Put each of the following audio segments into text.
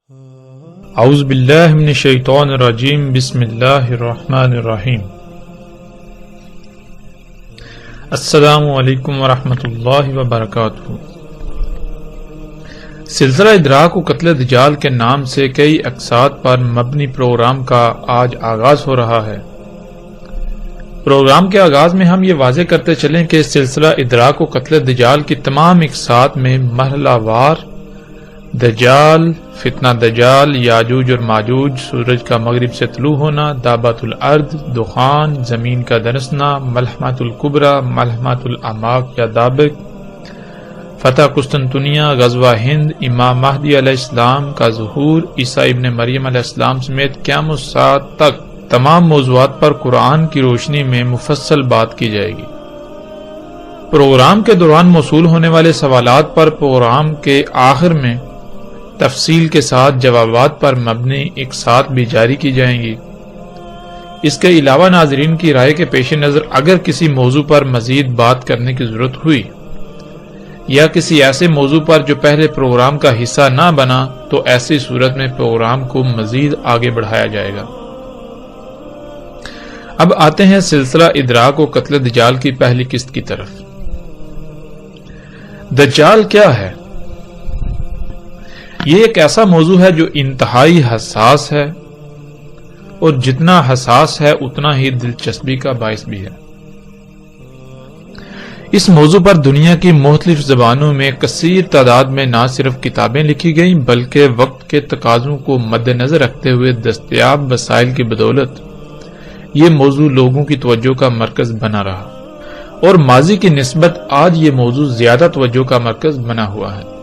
اعوذ باللہ من الشیطان الرجیم بسم اللہ الرحمن الرحیم السلام علیکم ورحمۃ اللہ وبرکاتہ۔ سلسلہ ادراک و قتل دجال کے نام سے کئی اقساط پر مبنی پروگرام کا آج آغاز ہو رہا ہے۔ پروگرام کے آغاز میں ہم یہ واضح کرتے چلیں کہ سلسلہ ادراک و قتل دجال کی تمام اقساط میں مرحلہ وار دجال، فتنہ دجال، یاجوج اور ماجوج، سورج کا مغرب سے طلوع ہونا، دابت الارض، دخان، زمین کا دنسنا، ملحمۃ الکبریٰ، ملحمۃ الاعماق یا دابق، فتح قسطنطنیہ، غزوہ ہند، امام مہدی علیہ السلام کا ظہور، عیسیٰ ابن مریم علیہ السلام سمیت قیام الساعہ تک تمام موضوعات پر قرآن کی روشنی میں مفصل بات کی جائے گی۔ پروگرام کے دوران موصول ہونے والے سوالات پر پروگرام کے آخر میں تفصیل کے ساتھ جوابات پر مبنی اقساط بھی جاری کی جائیں گی۔ اس کے علاوہ ناظرین کی رائے کے پیش نظر اگر کسی موضوع پر مزید بات کرنے کی ضرورت ہوئی یا کسی ایسے موضوع پر جو پہلے پروگرام کا حصہ نہ بنا تو ایسی صورت میں پروگرام کو مزید آگے بڑھایا جائے گا۔ اب آتے ہیں سلسلہ ادراک و قتل دجال کی پہلی قسط کی طرف۔ دجال کیا ہے؟ یہ ایک ایسا موضوع ہے جو انتہائی حساس ہے اور جتنا حساس ہے اتنا ہی دلچسپی کا باعث بھی ہے۔ اس موضوع پر دنیا کی مختلف زبانوں میں کثیر تعداد میں نہ صرف کتابیں لکھی گئیں بلکہ وقت کے تقاضوں کو مد نظر رکھتے ہوئے دستیاب وسائل کی بدولت یہ موضوع لوگوں کی توجہ کا مرکز بنا رہا اور ماضی کی نسبت آج یہ موضوع زیادہ توجہ کا مرکز بنا ہوا ہے۔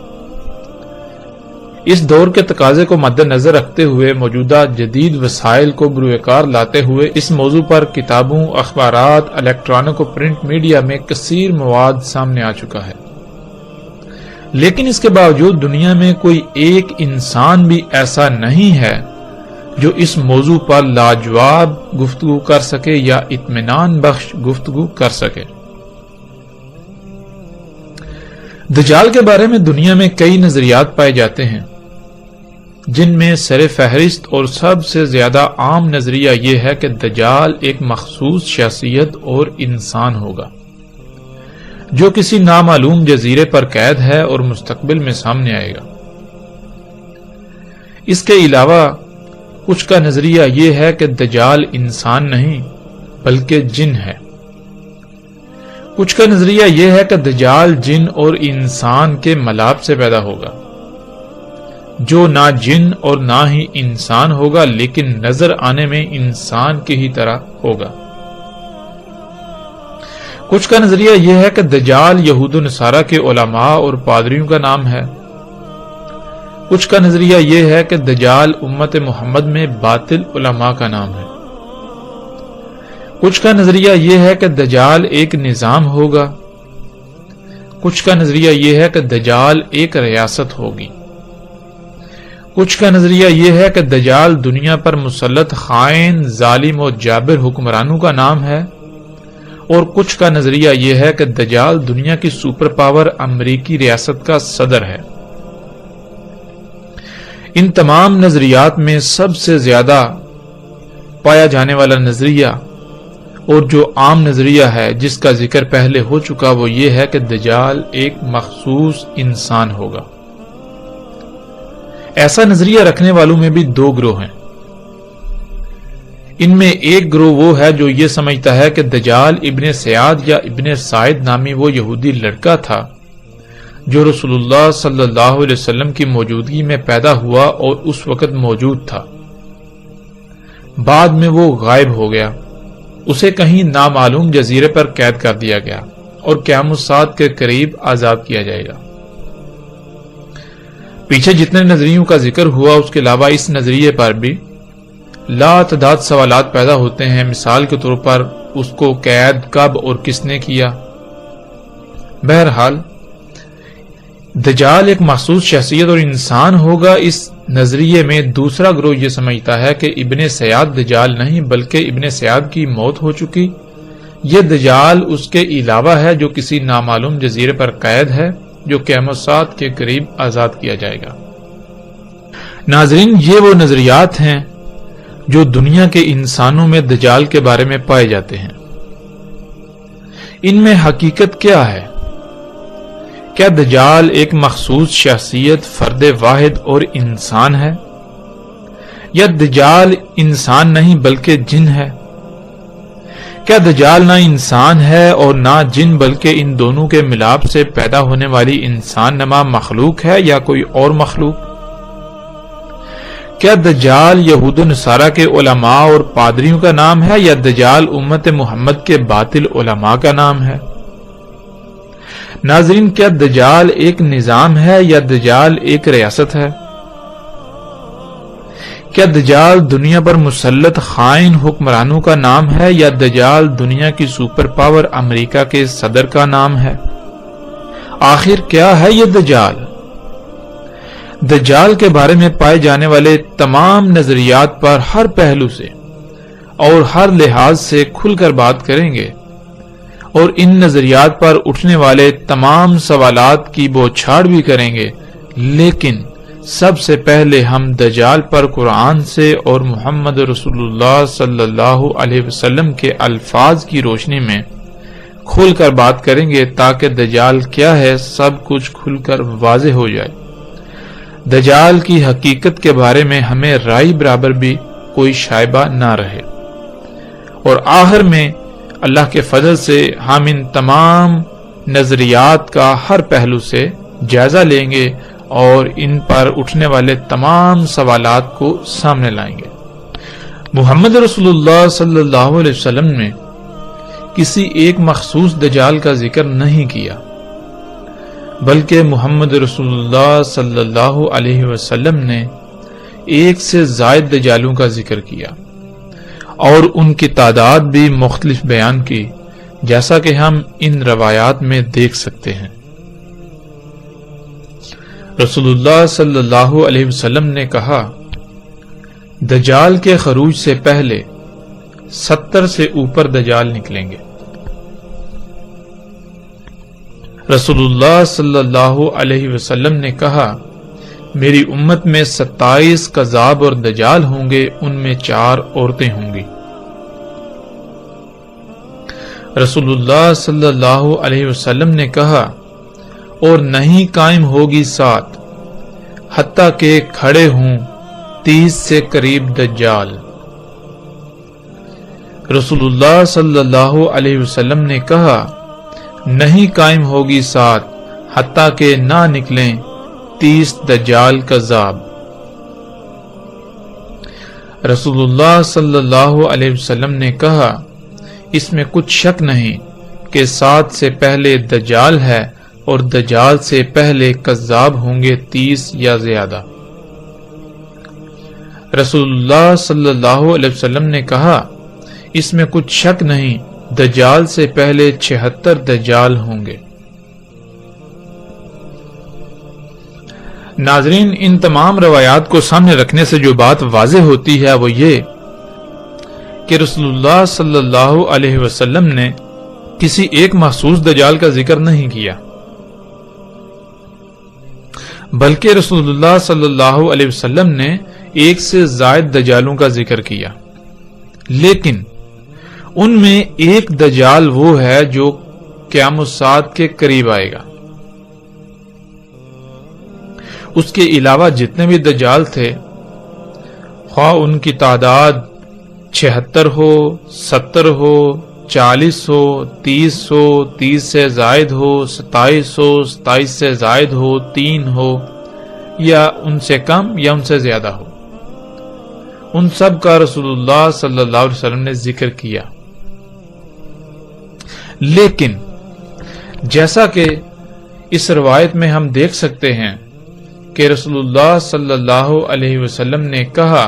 اس دور کے تقاضے کو مد نظر رکھتے ہوئے موجودہ جدید وسائل کو بروئے کار لاتے ہوئے اس موضوع پر کتابوں، اخبارات، الیکٹرانک و پرنٹ میڈیا میں کثیر مواد سامنے آ چکا ہے، لیکن اس کے باوجود دنیا میں کوئی ایک انسان بھی ایسا نہیں ہے جو اس موضوع پر لاجواب گفتگو کر سکے یا اطمینان بخش گفتگو کر سکے۔ دجال کے بارے میں دنیا میں کئی نظریات پائے جاتے ہیں، جن میں سر فہرست اور سب سے زیادہ عام نظریہ یہ ہے کہ دجال ایک مخصوص شخصیت اور انسان ہوگا جو کسی نامعلوم جزیرے پر قید ہے اور مستقبل میں سامنے آئے گا۔ اس کے علاوہ کچھ کا نظریہ یہ ہے کہ دجال انسان نہیں بلکہ جن ہے۔ کچھ کا نظریہ یہ ہے کہ دجال جن اور انسان کے ملاپ سے پیدا ہوگا، جو نہ جن اور نہ ہی انسان ہوگا لیکن نظر آنے میں انسان کی ہی طرح ہوگا۔ کچھ کا نظریہ یہ ہے کہ دجال یہود و نصارہ کے علماء اور پادریوں کا نام ہے۔ کچھ کا نظریہ یہ ہے کہ دجال امت محمد میں باطل علماء کا نام ہے۔ کچھ کا نظریہ یہ ہے کہ دجال ایک نظام ہوگا۔ کچھ کا نظریہ یہ ہے کہ دجال ایک ریاست ہوگی۔ کچھ کا نظریہ یہ ہے کہ دجال دنیا پر مسلط خائن، ظالم و جابر حکمرانوں کا نام ہے، اور کچھ کا نظریہ یہ ہے کہ دجال دنیا کی سپر پاور امریکی ریاست کا صدر ہے۔ ان تمام نظریات میں سب سے زیادہ پایا جانے والا نظریہ اور جو عام نظریہ ہے جس کا ذکر پہلے ہو چکا وہ یہ ہے کہ دجال ایک مخصوص انسان ہوگا۔ ایسا نظریہ رکھنے والوں میں بھی دو گروہ ہیں۔ ان میں ایک گروہ وہ ہے جو یہ سمجھتا ہے کہ دجال ابن سیاد یا ابن سائد نامی وہ یہودی لڑکا تھا جو رسول اللہ صلی اللہ علیہ وسلم کی موجودگی میں پیدا ہوا اور اس وقت موجود تھا، بعد میں وہ غائب ہو گیا، اسے کہیں نامعلوم جزیرے پر قید کر دیا گیا اور قیام الساعہ کے قریب آزاد کیا جائے گا۔ پیچھے جتنے نظریوں کا ذکر ہوا اس کے علاوہ اس نظریے پر بھی لاتعداد سوالات پیدا ہوتے ہیں۔ مثال کے طور پر اس کو قید کب اور کس نے کیا؟ بہرحال دجال ایک مخصوص شخصیت اور انسان ہوگا۔ اس نظریے میں دوسرا گروہ یہ سمجھتا ہے کہ ابن سیاد دجال نہیں بلکہ ابن سیاد کی موت ہو چکی، یہ دجال اس کے علاوہ ہے جو کسی نامعلوم جزیرے پر قید ہے جو قیام الساعہ کے قریب آزاد کیا جائے گا۔ ناظرین، یہ وہ نظریات ہیں جو دنیا کے انسانوں میں دجال کے بارے میں پائے جاتے ہیں۔ ان میں حقیقت کیا ہے؟ کیا دجال ایک مخصوص شخصیت، فرد واحد اور انسان ہے، یا دجال انسان نہیں بلکہ جن ہے؟ کیا دجال نہ انسان ہے اور نہ جن بلکہ ان دونوں کے ملاپ سے پیدا ہونے والی انسان نما مخلوق ہے یا کوئی اور مخلوق؟ کیا دجال یہود و نصارہ کے علماء اور پادریوں کا نام ہے یا دجال امت محمد کے باطل علماء کا نام ہے؟ ناظرین، کیا دجال ایک نظام ہے یا دجال ایک ریاست ہے؟ کیا دجال دنیا پر مسلط خائن حکمرانوں کا نام ہے یا دجال دنیا کی سپر پاور امریکہ کے صدر کا نام ہے؟ آخر کیا ہے یہ دجال؟ دجال کے بارے میں پائے جانے والے تمام نظریات پر ہر پہلو سے اور ہر لحاظ سے کھل کر بات کریں گے، اور ان نظریات پر اٹھنے والے تمام سوالات کی بوچھاڑ بھی کریں گے، لیکن سب سے پہلے ہم دجال پر قرآن سے اور محمد رسول اللہ صلی اللہ علیہ وسلم کے الفاظ کی روشنی میں کھل کر بات کریں گے، تاکہ دجال کیا ہے سب کچھ کھل کر واضح ہو جائے۔ دجال کی حقیقت کے بارے میں ہمیں رائے برابر بھی کوئی شائبہ نہ رہے، اور آخر میں اللہ کے فضل سے ہم ان تمام نظریات کا ہر پہلو سے جائزہ لیں گے اور ان پر اٹھنے والے تمام سوالات کو سامنے لائیں گے۔ محمد رسول اللہ صلی اللہ علیہ وسلم نے کسی ایک مخصوص دجال کا ذکر نہیں کیا، بلکہ محمد رسول اللہ صلی اللہ علیہ وسلم نے ایک سے زائد دجالوں کا ذکر کیا، اور ان کی تعداد بھی مختلف بیان کی، جیسا کہ ہم ان روایات میں دیکھ سکتے ہیں۔ رسول اللہ صلی اللہ علیہ وسلم نے کہا، دجال کے خروج سے پہلے 70 سے اوپر دجال نکلیں گے۔ رسول اللہ صلی اللہ علیہ وسلم نے کہا، میری امت میں 27 کذاب اور دجال ہوں گے، ان میں 4 عورتیں ہوں گی۔ رسول اللہ صلی اللہ علیہ وسلم نے کہا، اور نہیں قائم ہوگی ساتھ حتیٰ کہ کھڑے ہوں 30 سے قریب دجال۔ رسول اللہ صلی اللہ علیہ وسلم نے کہا، نہیں قائم ہوگی ساتھ حتیٰ کہ نہ نکلیں 30 دجال کذاب۔ رسول اللہ صلی اللہ علیہ وسلم نے کہا، اس میں کچھ شک نہیں کہ 7 سے پہلے دجال ہے اور دجال سے پہلے کذاب ہوں گے 30 یا زیادہ۔ رسول اللہ صلی اللہ علیہ وسلم نے کہا، اس میں کچھ شک نہیں دجال سے پہلے 76 دجال ہوں گے۔ ناظرین، ان تمام روایات کو سامنے رکھنے سے جو بات واضح ہوتی ہے وہ یہ کہ رسول اللہ صلی اللہ علیہ وسلم نے کسی ایک مخصوص دجال کا ذکر نہیں کیا، بلکہ رسول اللہ صلی اللہ علیہ وسلم نے ایک سے زائد دجالوں کا ذکر کیا، لیکن ان میں ایک دجال وہ ہے جو قیام الساعت کے قریب آئے گا۔ اس کے علاوہ جتنے بھی دجال تھے، خواہ ان کی تعداد 76 ہو، 70 ہو، 40 ہو، 30 ہو، 30 سے زائد ہو، 27 ہو، 27 سے زائد ہو، 3 ہو، یا ان سے کم یا ان سے زیادہ ہو، ان سب کا رسول اللہ صلی اللہ علیہ وسلم نے ذکر کیا۔ لیکن جیسا کہ اس روایت میں ہم دیکھ سکتے ہیں کہ رسول اللہ صلی اللہ علیہ وسلم نے کہا،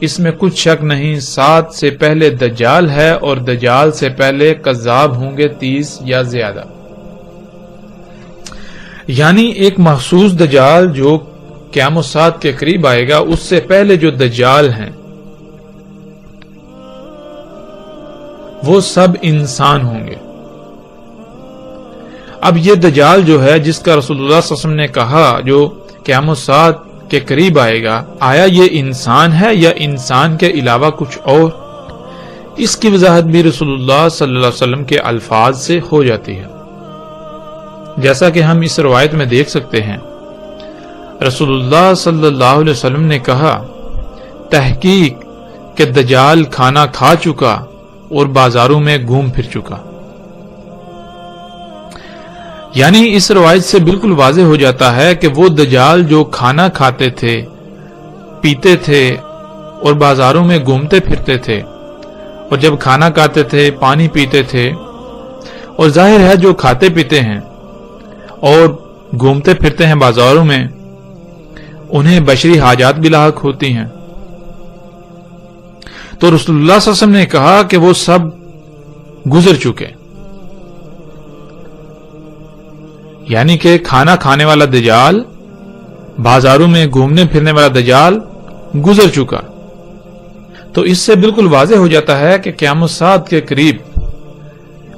اس میں کچھ شک نہیں 7 سے پہلے دجال ہے اور دجال سے پہلے کذاب ہوں گے 30 یا زیادہ، یعنی ایک مخصوص دجال جو قیام الساعت کے قریب آئے گا، اس سے پہلے جو دجال ہیں وہ سب انسان ہوں گے۔ اب یہ دجال جو ہے جس کا رسول اللہ صلی اللہ علیہ وسلم نے کہا جو قیام الساعت کے قریب آئے گا، آیا یہ انسان ہے یا انسان کے علاوہ کچھ اور؟ اس کی وضاحت بھی رسول اللہ صلی اللہ علیہ وسلم کے الفاظ سے ہو جاتی ہے، جیسا کہ ہم اس روایت میں دیکھ سکتے ہیں۔ رسول اللہ صلی اللہ علیہ وسلم نے کہا، تحقیق کہ دجال کھانا کھا چکا اور بازاروں میں گھوم پھر چکا۔ یعنی اس روایت سے بالکل واضح ہو جاتا ہے کہ وہ دجال جو کھانا کھاتے تھے، پیتے تھے اور بازاروں میں گھومتے پھرتے تھے، اور جب کھانا کھاتے تھے، پانی پیتے تھے، اور ظاہر ہے جو کھاتے پیتے ہیں اور گھومتے پھرتے ہیں بازاروں میں، انہیں بشری حاجات بھی لاحق ہوتی ہیں۔ تو رسول اللہ صلی اللہ علیہ وسلم نے کہا کہ وہ سب گزر چکے، یعنی کہ کھانا کھانے والا دجال، بازاروں میں گھومنے پھرنے والا دجال گزر چکا۔ تو اس سے بالکل واضح ہو جاتا ہے کہ قیامت ساعت کے قریب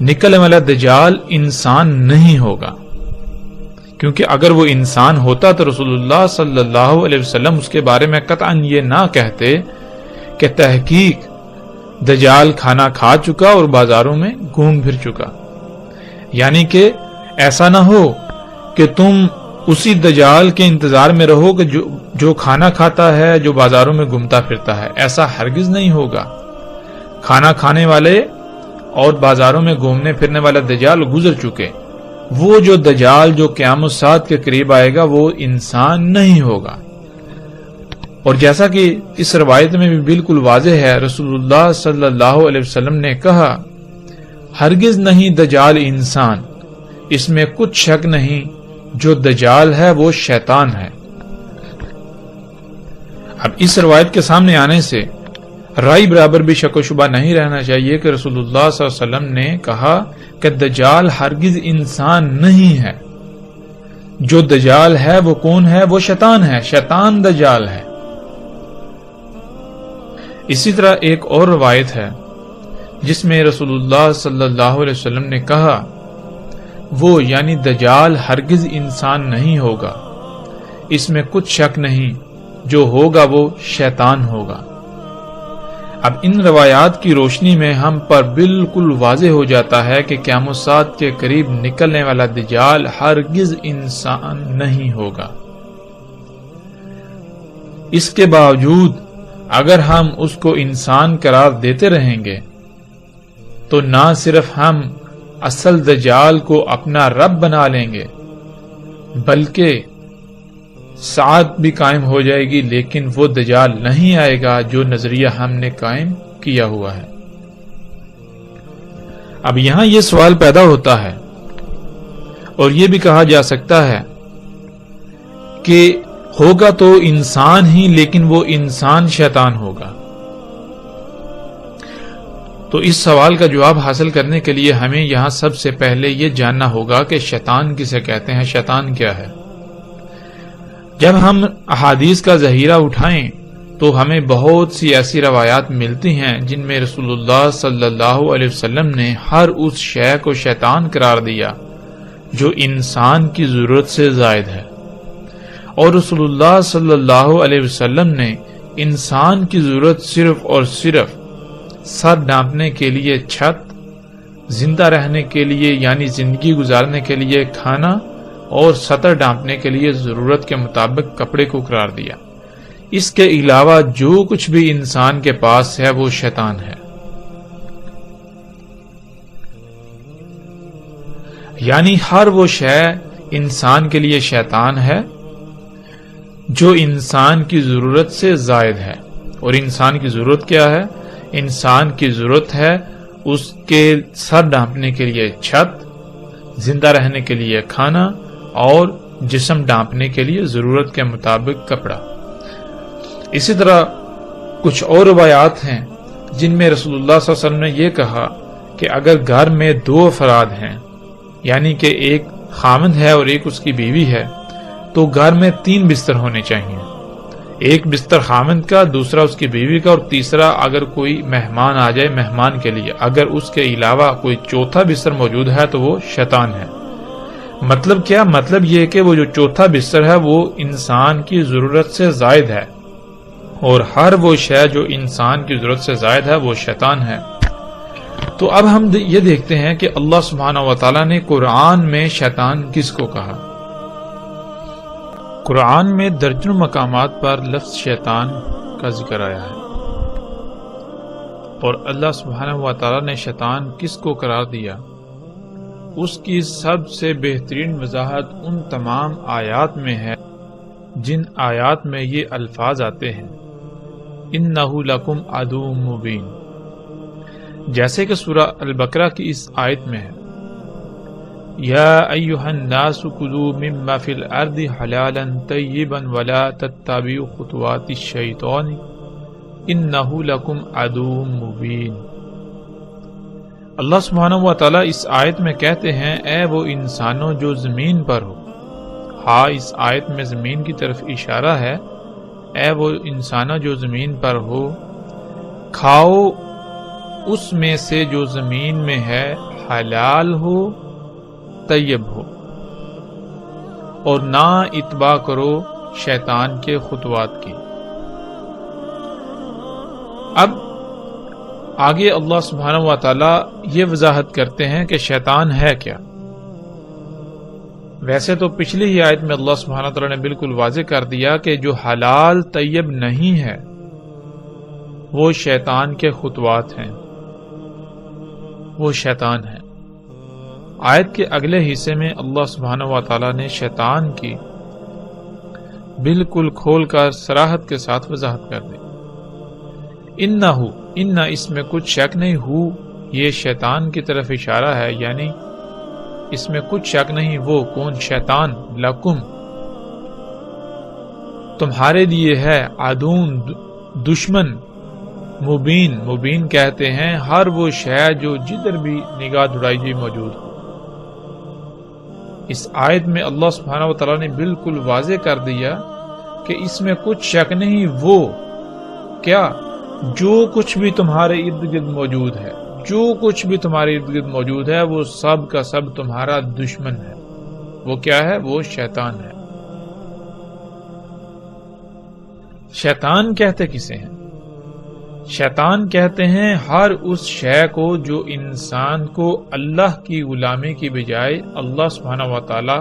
نکلنے والا دجال انسان نہیں ہوگا، کیونکہ اگر وہ انسان ہوتا تو رسول اللہ صلی اللہ علیہ وسلم اس کے بارے میں قطعاً یہ نہ کہتے کہ تحقیق دجال کھانا کھا چکا اور بازاروں میں گھوم پھر چکا۔ یعنی کہ ایسا نہ ہو کہ تم اسی دجال کے انتظار میں رہو کہ جو کھانا کھاتا ہے، جو بازاروں میں گھومتا پھرتا ہے، ایسا ہرگز نہیں ہوگا۔ کھانا کھانے والے اور بازاروں میں گھومنے پھرنے والا دجال گزر چکے۔ وہ جو دجال جو قیامت ساعت کے قریب آئے گا وہ انسان نہیں ہوگا۔ اور جیسا کہ اس روایت میں بھی بالکل واضح ہے، رسول اللہ صلی اللہ علیہ وسلم نے کہا، ہرگز نہیں دجال انسان، اس میں کچھ شک نہیں، جو دجال ہے وہ شیطان ہے۔ اب اس روایت کے سامنے آنے سے رائی برابر بھی شک و شبہ نہیں رہنا چاہیے کہ رسول اللہ صلی اللہ علیہ وسلم نے کہا کہ دجال ہرگز انسان نہیں ہے۔ جو دجال ہے وہ کون ہے؟ وہ شیطان ہے، شیطان دجال ہے۔ اسی طرح ایک اور روایت ہے جس میں رسول اللہ صلی اللہ علیہ وسلم نے کہا، وہ یعنی دجال ہرگز انسان نہیں ہوگا، اس میں کچھ شک نہیں، جو ہوگا وہ شیطان ہوگا۔ اب ان روایات کی روشنی میں ہم پر بالکل واضح ہو جاتا ہے کہ قیامت ساعت کے قریب نکلنے والا دجال ہرگز انسان نہیں ہوگا۔ اس کے باوجود اگر ہم اس کو انسان قرار دیتے رہیں گے تو نہ صرف ہم اصل دجال کو اپنا رب بنا لیں گے، بلکہ ساعت بھی قائم ہو جائے گی، لیکن وہ دجال نہیں آئے گا جو نظریہ ہم نے قائم کیا ہوا ہے۔ اب یہاں یہ سوال پیدا ہوتا ہے اور یہ بھی کہا جا سکتا ہے کہ ہوگا تو انسان ہی، لیکن وہ انسان شیطان ہوگا۔ تو اس سوال کا جواب حاصل کرنے کے لیے ہمیں یہاں سب سے پہلے یہ جاننا ہوگا کہ شیطان کسے کہتے ہیں، شیطان کیا ہے۔ جب ہم احادیث کا ذخیرہ اٹھائیں تو ہمیں بہت سی ایسی روایات ملتی ہیں جن میں رسول اللہ صلی اللہ علیہ وسلم نے ہر اس شے کو شیطان قرار دیا جو انسان کی ضرورت سے زائد ہے، اور رسول اللہ صلی اللہ علیہ وسلم نے انسان کی ضرورت صرف اور صرف سر ڈھانپنے کے لیے چھت، زندہ رہنے کے لیے یعنی زندگی گزارنے کے لیے کھانا، اور سطر ڈھانپنے کے لیے ضرورت کے مطابق کپڑے کو قرار دیا۔ اس کے علاوہ جو کچھ بھی انسان کے پاس ہے وہ شیطان ہے۔ یعنی ہر وہ شے انسان کے لیے شیطان ہے جو انسان کی ضرورت سے زائد ہے۔ اور انسان کی ضرورت کیا ہے؟ انسان کی ضرورت ہے اس کے سر ڈھانپنے کے لیے چھت، زندہ رہنے کے لیے کھانا، اور جسم ڈھانپنے کے لیے ضرورت کے مطابق کپڑا۔ اسی طرح کچھ اور روایات ہیں جن میں رسول اللہ صلی اللہ علیہ وسلم نے یہ کہا کہ اگر گھر میں دو افراد ہیں، یعنی کہ ایک خاوند ہے اور ایک اس کی بیوی ہے، تو گھر میں 3 بستر ہونے چاہیے، ایک بستر خاوند کا، دوسرا اس کی بیوی کا، اور تیسرا اگر کوئی مہمان آ جائے مہمان کے لیے۔ اگر اس کے علاوہ کوئی چوتھا بستر موجود ہے تو وہ شیطان ہے۔ مطلب کیا؟ مطلب یہ کہ وہ جو چوتھا بستر ہے وہ انسان کی ضرورت سے زائد ہے، اور ہر وہ شے جو انسان کی ضرورت سے زائد ہے وہ شیطان ہے۔ تو اب ہم یہ دیکھتے ہیں کہ اللہ سبحانہ و تعالیٰ نے قرآن میں شیطان کس کو کہا۔ قرآن میں درجنوں مقامات پر لفظ شیطان کا ذکر آیا ہے، اور اللہ سبحانہ و تعالیٰ نے شیطان کس کو قرار دیا، اس کی سب سے بہترین وضاحت ان تمام آیات میں ہے جن آیات میں یہ الفاظ آتے ہیں اِنَّهُ لَكُمْ عَدُوٌّ مُبِينٌ، جیسے کہ سورہ البقرہ کی اس آیت میں ہے یا ایھا الناس کلوا مما فی الارض حلالا طیبا ولا تتبعوا خطوات الشیطان انہ لکم عدو مبین۔ اللہ سبحانہ و تعالیٰ اس آیت میں کہتے ہیں اے وہ انسانوں جو زمین پر ہو، ہاں اس آیت میں زمین کی طرف اشارہ ہے، اے وہ انسانوں جو زمین پر ہو، کھاؤ اس میں سے جو زمین میں ہے، حلال ہو طیب ہو، اور نہ اتباع کرو شیطان کے خطوات کی۔ اب آگے اللہ سبحانہ و تعالیٰ یہ وضاحت کرتے ہیں کہ شیطان ہے کیا۔ ویسے تو پچھلی ہی آیت میں اللہ سبحانہ و تعالیٰ نے بالکل واضح کر دیا کہ جو حلال طیب نہیں ہے وہ شیطان کے خطوات ہیں، وہ شیطان ہے۔ آیت کے اگلے حصے میں اللہ سبحانہ و تعالیٰ نے شیطان کی بالکل کھول کر صراحت کے ساتھ وضاحت کر دی۔ انہ اس میں کچھ شک نہیں، ہو یہ شیطان کی طرف اشارہ ہے، یعنی اس میں کچھ شک نہیں، وہ کون؟ شیطان، لکم تمہارے لیے ہے، عدون دشمن، مبین، مبین کہتے ہیں ہر وہ شے جو جدھر بھی نگاہ دڑائی جی موجود ہو۔ اس آیت میں اللہ سبحانہ و تعالیٰ نے بالکل واضح کر دیا کہ اس میں کچھ شک نہیں، وہ کیا؟ جو کچھ بھی تمہارے ارد گرد موجود ہے، جو کچھ بھی تمہارے ارد گرد موجود ہے وہ سب کا سب تمہارا دشمن ہے۔ وہ کیا ہے؟ وہ شیطان ہے۔ شیطان کہتے کسے ہیں؟ شیطان کہتے ہیں ہر اس شے کو جو انسان کو اللہ کی غلامی کی بجائے اللہ سبحانہ و تعالی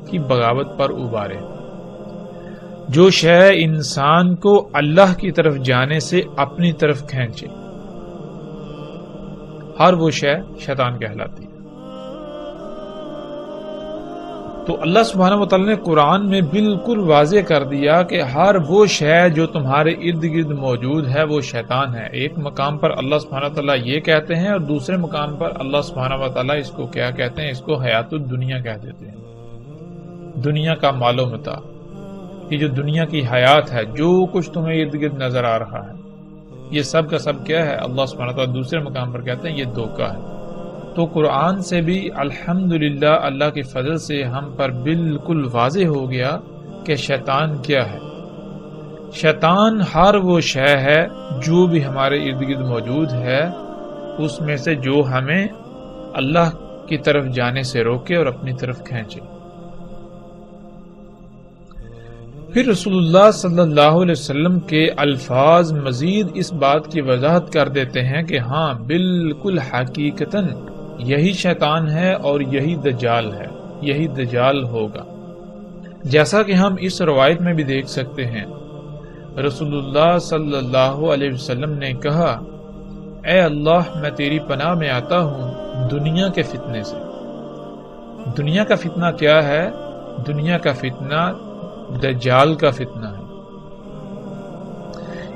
کی بغاوت پر ابارے، جو شے انسان کو اللہ کی طرف جانے سے اپنی طرف کھینچے، ہر وہ شے شیطان کہلاتی ہے۔ تو اللہ سبحانہ و تعالیٰ نے قرآن میں بالکل واضح کر دیا کہ ہر وہ شے جو تمہارے ارد گرد موجود ہے وہ شیطان ہے۔ ایک مقام پر اللہ سبحانہ و تعالیٰ یہ کہتے ہیں، اور دوسرے مقام پر اللہ سبحانہ و تعالیٰ اس کو کیا کہتے ہیں؟ اس کو حیات الدنیا کہہ دیتے ہیں، دنیا کا مال و متاع۔ یہ جو دنیا کی حیات ہے، جو کچھ تمہیں ارد گرد نظر آ رہا ہے، یہ سب کا سب کیا ہے؟ اللہ سبحانہ و تعالیٰ دوسرے مقام پر کہتے ہیں یہ دھوکہ ہے۔ تو قرآن سے بھی الحمدللہ اللہ کے فضل سے ہم پر بالکل واضح ہو گیا کہ شیطان کیا ہے۔ شیطان ہر وہ شے ہے جو بھی ہمارے ارد گرد موجود ہے، اس میں سے جو ہمیں اللہ کی طرف جانے سے روکے اور اپنی طرف کھینچے۔ پھر رسول اللہ صلی اللہ علیہ وسلم کے الفاظ مزید اس بات کی وضاحت کر دیتے ہیں کہ ہاں بالکل حقیقتاً یہی شیطان ہے اور یہی دجال ہے، یہی دجال ہوگا۔ جیسا کہ ہم اس روایت میں بھی دیکھ سکتے ہیں، رسول اللہ صلی اللہ علیہ وسلم نے کہا اے اللہ میں تیری پناہ میں آتا ہوں دنیا کے فتنے سے۔ دنیا کا فتنہ کیا ہے؟ دنیا کا فتنہ دجال کا فتنہ ہے۔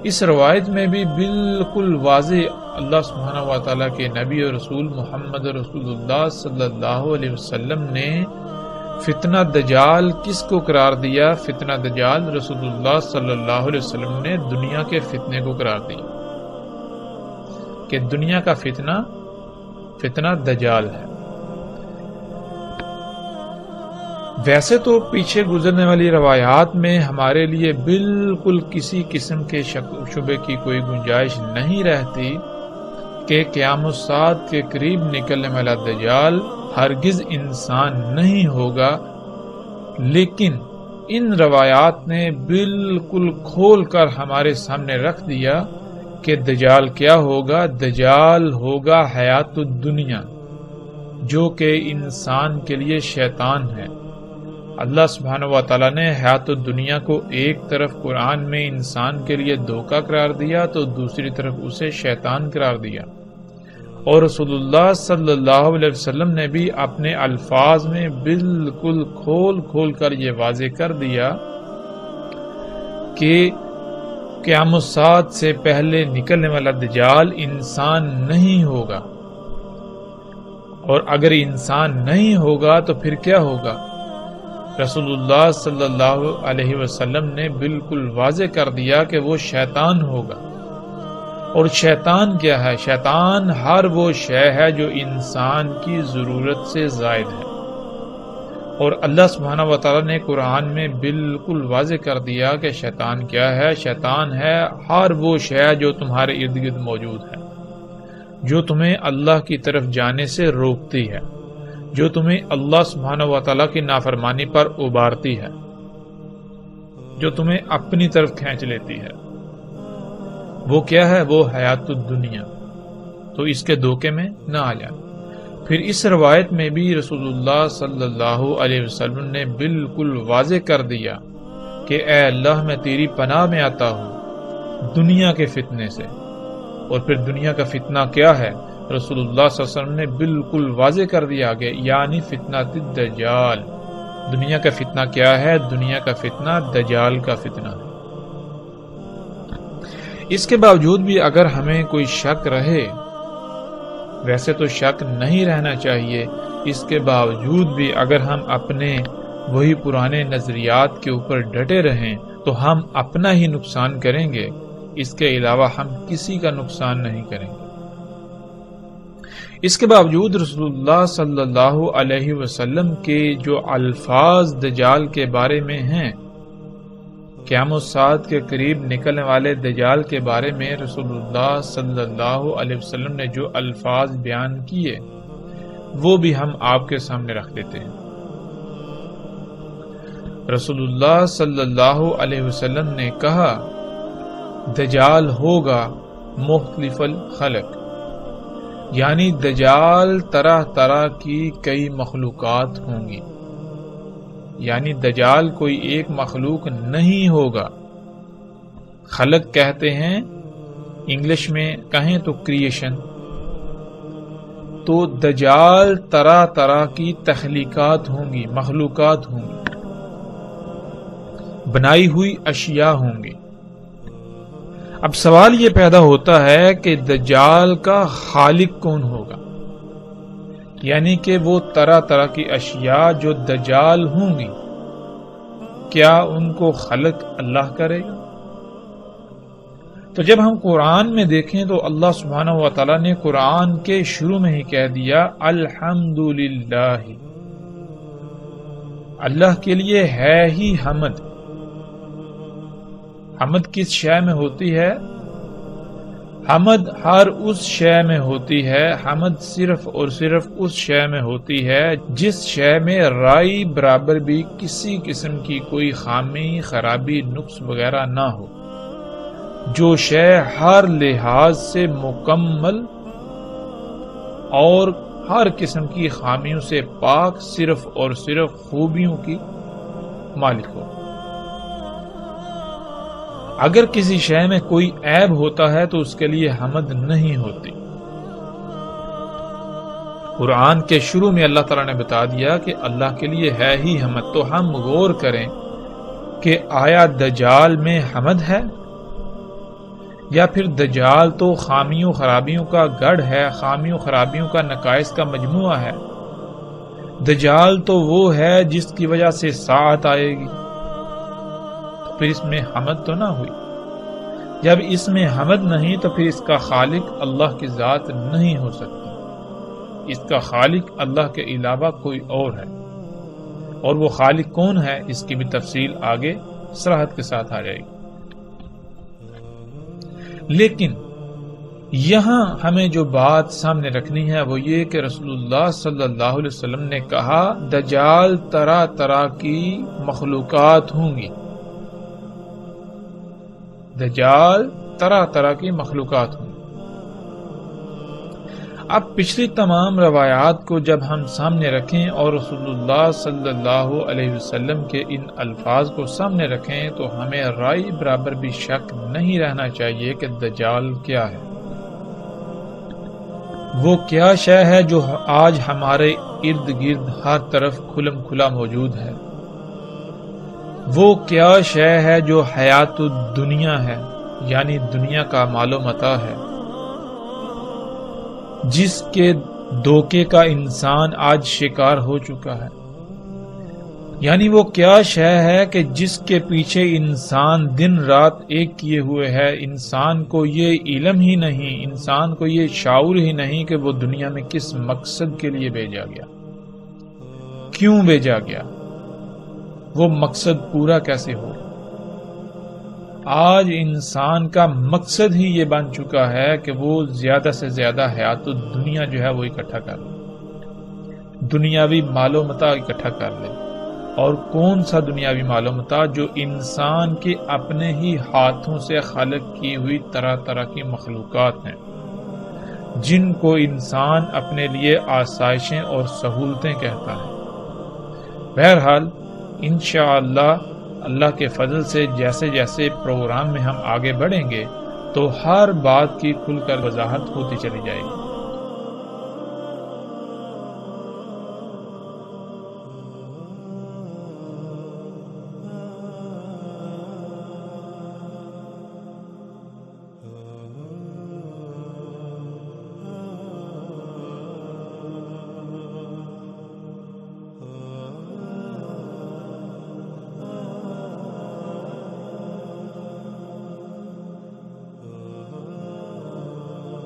اس روایت میں بھی بالکل واضح اللہ سبحانہ و تعالیٰ کے نبی اور رسول محمد رسول اللہ صلی اللہ علیہ وسلم نے فتنہ دجال کس کو قرار دیا؟ فتنہ دجال رسول اللہ صلی اللہ علیہ وسلم نے دنیا کے فتنے کو قرار دیا کہ دنیا کا فتنہ دجال ہے۔ ویسے تو پیچھے گزرنے والی روایات میں ہمارے لیے بالکل کسی قسم کے شک و شبے کی کوئی گنجائش نہیں رہتی کہ قیام الساعت کے قریب نکلنے والا دجال ہرگز انسان نہیں ہوگا، لیکن ان روایات نے بالکل کھول کر ہمارے سامنے رکھ دیا کہ دجال کیا ہوگا۔ دجال ہوگا حیات الدنیا، جو کہ انسان کے لیے شیطان ہے۔ اللہ سبحانہ و تعالیٰ نے حیات الدنیا کو ایک طرف قرآن میں انسان کے لیے دھوکہ قرار دیا تو دوسری طرف اسے شیطان قرار دیا، اور رسول اللہ صلی اللہ علیہ وسلم نے بھی اپنے الفاظ میں بالکل کھول کھول کر یہ واضح کر دیا کہ قیامت الساعت سے پہلے نکلنے والا دجال انسان نہیں ہوگا، اور اگر انسان نہیں ہوگا تو پھر کیا ہوگا؟ رسول اللہ صلی اللہ علیہ وسلم نے بالکل واضح کر دیا کہ وہ شیطان ہوگا۔ اور شیطان کیا ہے؟ شیطان ہر وہ شے ہے جو انسان کی ضرورت سے زائد ہے، اور اللہ سبحانہ و تعالیٰ نے قرآن میں بالکل واضح کر دیا کہ شیطان کیا ہے۔ شیطان ہے ہر وہ شے جو تمہارے ارد گرد موجود ہے، جو تمہیں اللہ کی طرف جانے سے روکتی ہے، جو تمہیں اللہ سبحانہ و تعالیٰ کی نافرمانی پر ابھارتی ہے، جو تمہیں اپنی طرف کھینچ لیتی ہے۔ وہ کیا ہے؟ وہ حیات الدنیا۔ تو اس کے دھوکے میں نہ آ جائے۔ پھر اس روایت میں بھی رسول اللہ صلی اللہ علیہ وسلم نے بالکل واضح کر دیا کہ اے اللہ میں تیری پناہ میں آتا ہوں دنیا کے فتنے سے۔ اور پھر دنیا کا فتنہ کیا ہے؟ رسول اللہ صلی اللہ علیہ وسلم نے بالکل واضح کر دیا کہ یعنی فتنہ الدجال۔ دنیا کا فتنہ کیا ہے؟ دنیا کا فتنہ دجال کا فتنہ ہے۔ اس کے باوجود بھی اگر ہمیں کوئی شک رہے، ویسے تو شک نہیں رہنا چاہیے، اس کے باوجود بھی اگر ہم اپنے وہی پرانے نظریات کے اوپر ڈٹے رہیں تو ہم اپنا ہی نقصان کریں گے، اس کے علاوہ ہم کسی کا نقصان نہیں کریں گے۔ اس کے باوجود رسول اللہ صلی اللہ علیہ وسلم کے جو الفاظ دجال کے بارے میں ہیں، قیامت الساعت کے قریب نکلنے والے دجال کے بارے میں رسول اللہ صلی اللہ علیہ وسلم نے جو الفاظ بیان کیے وہ بھی ہم آپ کے سامنے رکھ دیتے ہیں۔ رسول اللہ صلی اللہ علیہ وسلم نے کہا دجال ہوگا مختلف الخلق، یعنی دجال طرح طرح کی کئی مخلوقات ہوں گی، یعنی دجال کوئی ایک مخلوق نہیں ہوگا۔ خلق کہتے ہیں، انگلش میں کہیں تو کریشن، تو دجال طرح طرح کی تخلیقات ہوں گی، مخلوقات ہوں گی، بنائی ہوئی اشیاء ہوں گی۔ اب سوال یہ پیدا ہوتا ہے کہ دجال کا خالق کون ہوگا؟ یعنی کہ وہ طرح طرح کی اشیاء جو دجال ہوں گی، کیا ان کو خلق اللہ کرے گا؟ تو جب ہم قرآن میں دیکھیں تو اللہ سبحانہ و تعالیٰ نے قرآن کے شروع میں ہی کہہ دیا الحمدللہ، اللہ کے لیے ہے ہی حمد۔ حمد کس شے میں ہوتی ہے؟ حمد ہر اس شے میں ہوتی ہے، حمد صرف اور صرف اس شے میں ہوتی ہے جس شے میں رائی برابر بھی کسی قسم کی کوئی خامی، خرابی، نقص وغیرہ نہ ہو، جو شے ہر لحاظ سے مکمل اور ہر قسم کی خامیوں سے پاک، صرف اور صرف خوبیوں کی مالک ہو۔ اگر کسی شے میں کوئی عیب ہوتا ہے تو اس کے لیے حمد نہیں ہوتی۔ قرآن کے شروع میں اللہ تعالیٰ نے بتا دیا کہ اللہ کے لیے ہے ہی حمد، تو ہم غور کریں کہ آیا دجال میں حمد ہے، یا پھر دجال تو خامیوں خرابیوں کا گڑھ ہے، خامیوں خرابیوں کا نقائص کا مجموعہ ہے۔ دجال تو وہ ہے جس کی وجہ سے ساعت آئے گی، پھر اس میں حمد تو نہ ہوئی۔ جب اس میں حمد نہیں تو پھر اس کا خالق اللہ کی ذات نہیں ہو سکتی، اس کا خالق اللہ کے علاوہ کوئی اور ہے، اور وہ خالق کون ہے اس کی بھی تفصیل آگے صراحت کے ساتھ آ جائے گی۔ لیکن یہاں ہمیں جو بات سامنے رکھنی ہے وہ یہ کہ رسول اللہ صلی اللہ علیہ وسلم نے کہا دجال طرح طرح کی مخلوقات ہوں گی، دجال طرح طرح کی مخلوقات ہوں گی۔ اب پچھلی تمام روایات کو جب ہم سامنے رکھیں اور رسول اللہ صلی اللہ علیہ وسلم کے ان الفاظ کو سامنے رکھیں تو ہمیں رائی برابر بھی شک نہیں رہنا چاہیے کہ دجال کیا ہے، وہ کیا شے ہے جو آج ہمارے ارد گرد ہر طرف کھلم کھلا موجود ہے، وہ کیا شے ہے جو حیات الدنیا ہے یعنی دنیا کا مال و متاع ہے، جس کے دھوکے کا انسان آج شکار ہو چکا ہے، یعنی وہ کیا شے ہے کہ جس کے پیچھے انسان دن رات ایک کیے ہوئے ہے، انسان کو یہ علم ہی نہیں، انسان کو یہ شعور ہی نہیں کہ وہ دنیا میں کس مقصد کے لیے بھیجا گیا، کیوں بھیجا گیا، وہ مقصد پورا کیسے ہو۔ آج انسان کا مقصد ہی یہ بن چکا ہے کہ وہ زیادہ سے زیادہ حیات الدنیا جو ہے وہ اکٹھا کر لے، دنیاوی مال و متاع اکٹھا کر لے، اور کون سا دنیاوی مال و متاع جو انسان کے اپنے ہی ہاتھوں سے خلق کی ہوئی طرح طرح کی مخلوقات ہیں، جن کو انسان اپنے لیے آسائشیں اور سہولتیں کہتا ہے۔ بہرحال انشاءاللہ اللہ کے فضل سے جیسے جیسے پروگرام میں ہم آگے بڑھیں گے تو ہر بات کی کھل کر وضاحت ہوتی چلی جائے گی۔